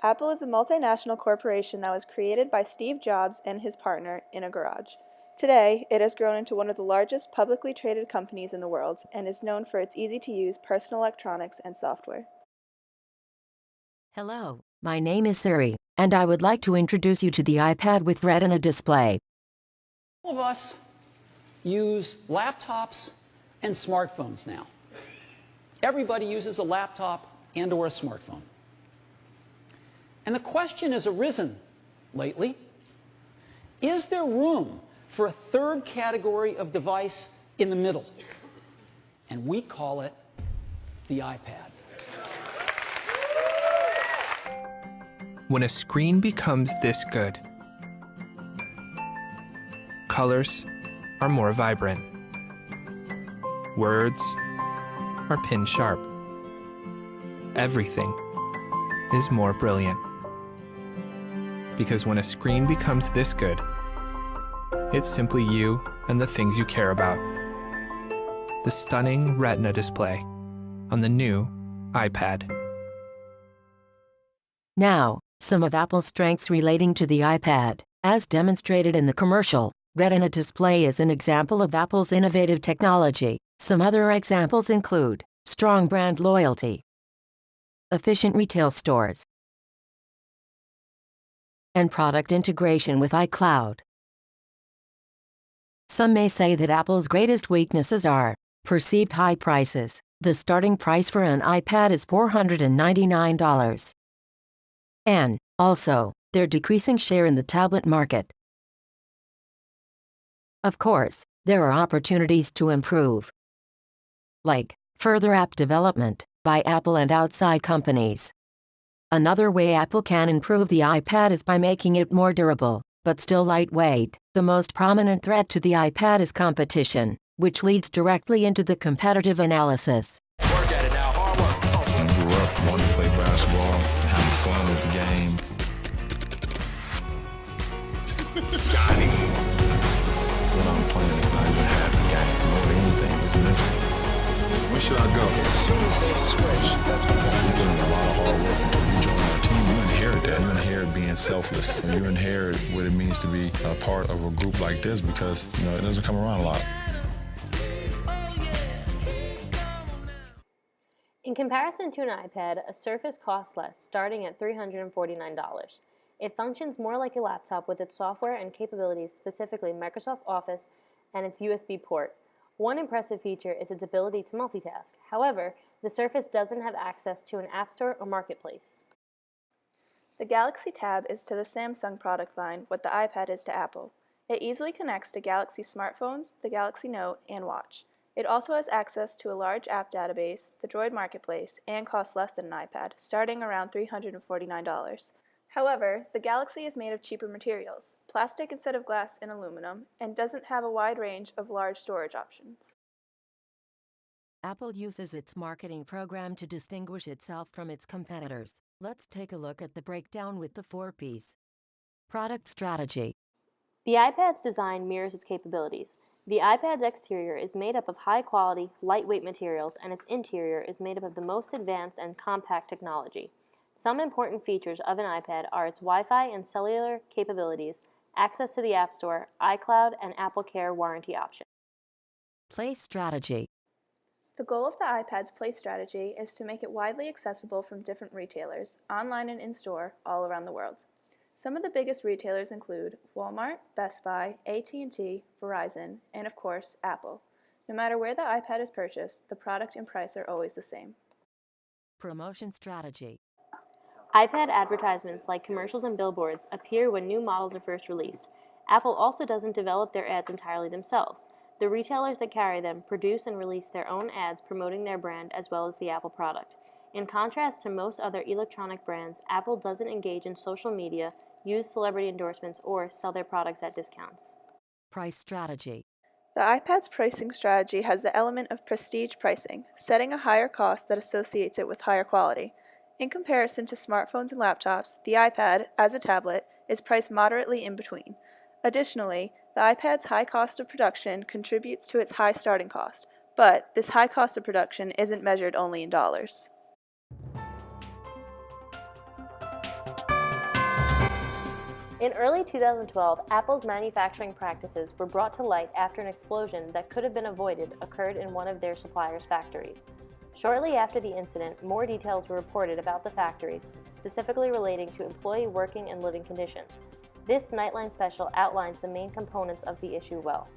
Apple is a multinational corporation that was created by Steve Jobs and his partner in a garage. Today, it has grown into one of the largest publicly traded companies in the world and is known for its easy-to-use personal electronics and software. Hello, my name is Siri, and I would like to introduce you to the iPad with Retina Display. All of us use laptops and smartphones now. Everybody uses a laptop and or a smartphone. And the question has arisen lately, is there room for a third category of device in the middle? And we call it the iPad. When a screen becomes this good, colors are more vibrant. Words are pin sharp. Everything is more brilliant. Because when a screen becomes this good, it's simply you and the things you care about. The stunning Retina display on the new iPad. Now, some of Apple's strengths relating to the iPad, as demonstrated in the commercial. Retina Display is an example of Apple's innovative technology. Some other examples include strong brand loyalty, efficient retail stores, and product integration with iCloud. Some may say that Apple's greatest weaknesses are perceived high prices. The starting price for an iPad is $499. And, also, their decreasing share in the tablet market. Of course, there are opportunities to improve, like further app development by Apple and outside companies. Another way Apple can improve the iPad is by making it more durable, but still lightweight. The most prominent threat to the iPad is competition, which leads directly into the competitive analysis. Work at it now, hard work. I grew up wanting to play basketball, having fun with the game. Johnny. When I'm playing, it's not even half the game. More than anything, it's mental. Where should I go? As soon as they switch, that's what We put in a lot of hard work until you join our team. You inherit that. You inherit being selfless. You inherit what it means to be a part of a group like this because, it doesn't come around a lot. In comparison to an iPad, a Surface costs less, starting at $349. It functions more like a laptop with its software and capabilities, specifically Microsoft Office and its USB port. One impressive feature is its ability to multitask. However, the Surface doesn't have access to an app store or marketplace. The Galaxy Tab is to the Samsung product line what the iPad is to Apple. It easily connects to Galaxy smartphones, the Galaxy Note, and Watch. It also has access to a large app database, the Droid Marketplace, and costs less than an iPad, starting around $349. However, the Galaxy is made of cheaper materials, plastic instead of glass and aluminum, and doesn't have a wide range of large storage options. Apple uses its marketing program to distinguish itself from its competitors. Let's take a look at the breakdown with the 4 Ps. Product strategy. The iPad's design mirrors its capabilities. The iPad's exterior is made up of high-quality, lightweight materials, and its interior is made up of the most advanced and compact technology. Some important features of an iPad are its Wi-Fi and cellular capabilities, access to the App Store, iCloud, and Apple Care warranty options. Play strategy. The goal of the iPad's Play strategy is to make it widely accessible from different retailers, online and in-store, all around the world. Some of the biggest retailers include Walmart, Best Buy, AT&T, Verizon, and of course, Apple. No matter where the iPad is purchased, the product and price are always the same. Promotion strategy. iPad advertisements like commercials and billboards appear when new models are first released. Apple also doesn't develop their ads entirely themselves. The retailers that carry them produce and release their own ads promoting their brand as well as the Apple product. In contrast to most other electronic brands, Apple doesn't engage in social media, use celebrity endorsements, or sell their products at discounts. Price strategy. The iPad's pricing strategy has the element of prestige pricing, setting a higher cost that associates it with higher quality. In comparison to smartphones and laptops, the iPad, as a tablet, is priced moderately in between. Additionally, the iPad's high cost of production contributes to its high starting cost, but this high cost of production isn't measured only in dollars. In early 2012, Apple's manufacturing practices were brought to light after an explosion that could have been avoided occurred in one of their suppliers' factories. Shortly after the incident, more details were reported about the factories, specifically relating to employee working and living conditions. This Nightline special outlines the main components of the issue well.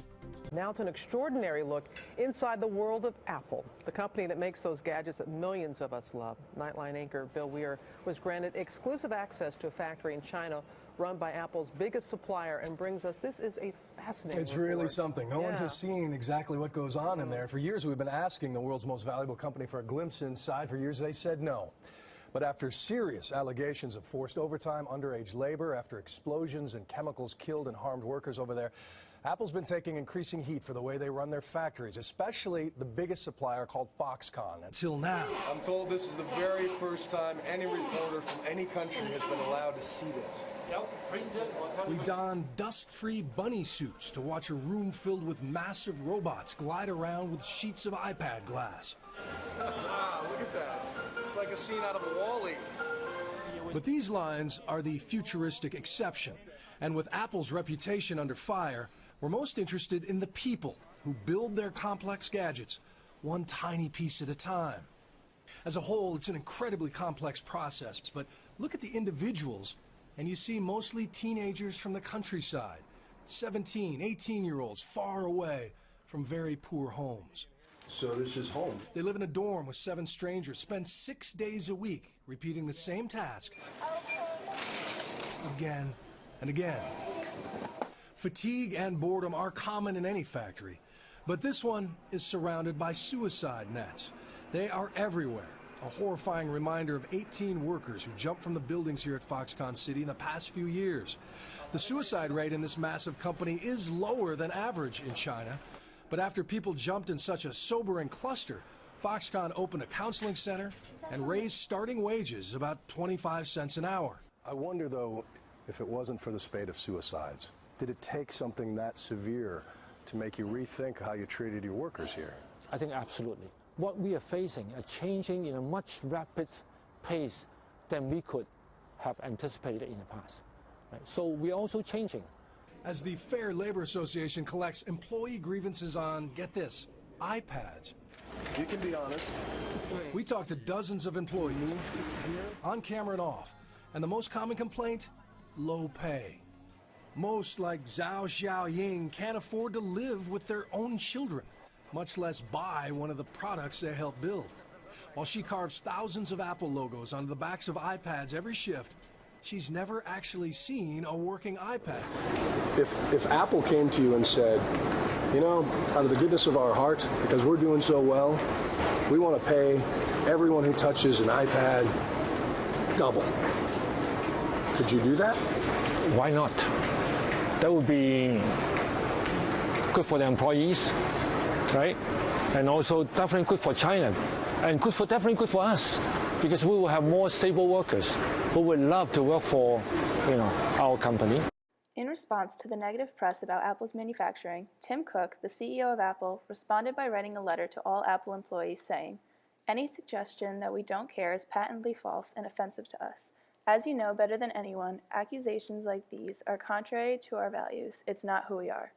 Now to an extraordinary look inside the world of Apple, the company that makes those gadgets that millions of us love. Nightline anchor Bill Weir was granted exclusive access to a factory in China run by Apple's biggest supplier and brings us, this is a fascinating It's really report. something. No one has seen exactly what goes on in there. For years, we've been asking the world's most valuable company for a glimpse inside. For years, they said no. But after serious allegations of forced overtime, underage labor, after explosions and chemicals killed and harmed workers over there, Apple's been taking increasing heat for the way they run their factories, especially the biggest supplier called Foxconn. Until now. I'm told this is the very first time any reporter from any country has been allowed to see this. We don dust-free bunny suits to watch a room filled with massive robots glide around with sheets of iPad glass. Wow, look at that. It's like a scene out of WALL-E. But these lines are the futuristic exception. And with Apple's reputation under fire, we're most interested in the people who build their complex gadgets one tiny piece at a time. As a whole, it's an incredibly complex process, but look at the individuals and you see mostly teenagers from the countryside, 17, 18-year-olds far away from very poor homes. So this is home. They live in a dorm with 7 strangers, spend 6 days a week repeating the same task again and again. Fatigue and boredom are common in any factory, but this one is surrounded by suicide nets. They are everywhere. A horrifying reminder of 18 workers who jumped from the buildings here at Foxconn City in the past few years. The suicide rate in this massive company is lower than average in China, but after people jumped in such a sobering cluster, Foxconn opened a counseling center and raised starting wages about 25 cents an hour. I wonder, though, if it wasn't for the spate of suicides, did it take something that severe to make you rethink how you treated your workers here? I think absolutely. What we are facing are changing in a much rapid pace than we could have anticipated in the past. Right? So we're also changing. As the Fair Labor Association collects employee grievances on, get this, iPads. You can be honest. We talked to dozens of employees, on camera and off, and the most common complaint, low pay. Most, like Zhao Xiaoying, can't afford to live with their own children, much less buy one of the products they help build. While she carves thousands of Apple logos onto the backs of iPads every shift, she's never actually seen a working iPad. If Apple came to you and said, you know, out of the goodness of our heart, because we're doing so well, we want to pay everyone who touches an iPad double. Could you do that? Why not? That would be good for the employees, right? And also definitely good for China, and definitely good for us, because we will have more stable workers who would love to work for, our company. In response to the negative press about Apple's manufacturing, Tim Cook, the CEO of Apple, responded by writing a letter to all Apple employees saying, "Any suggestion that we don't care is patently false and offensive to us. As you know better than anyone, accusations like these are contrary to our values. It's not who we are."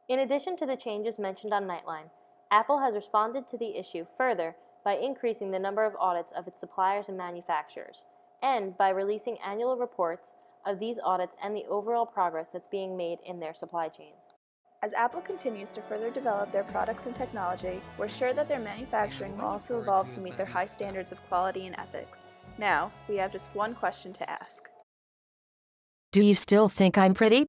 In addition to the changes mentioned on Nightline, Apple has responded to the issue further by increasing the number of audits of its suppliers and manufacturers, and by releasing annual reports of these audits and the overall progress that's being made in their supply chain. As Apple continues to further develop their products and technology, we're sure that their manufacturing will also evolve to meet their high standards of quality and ethics. Now, we have just one question to ask. Do you still think I'm pretty?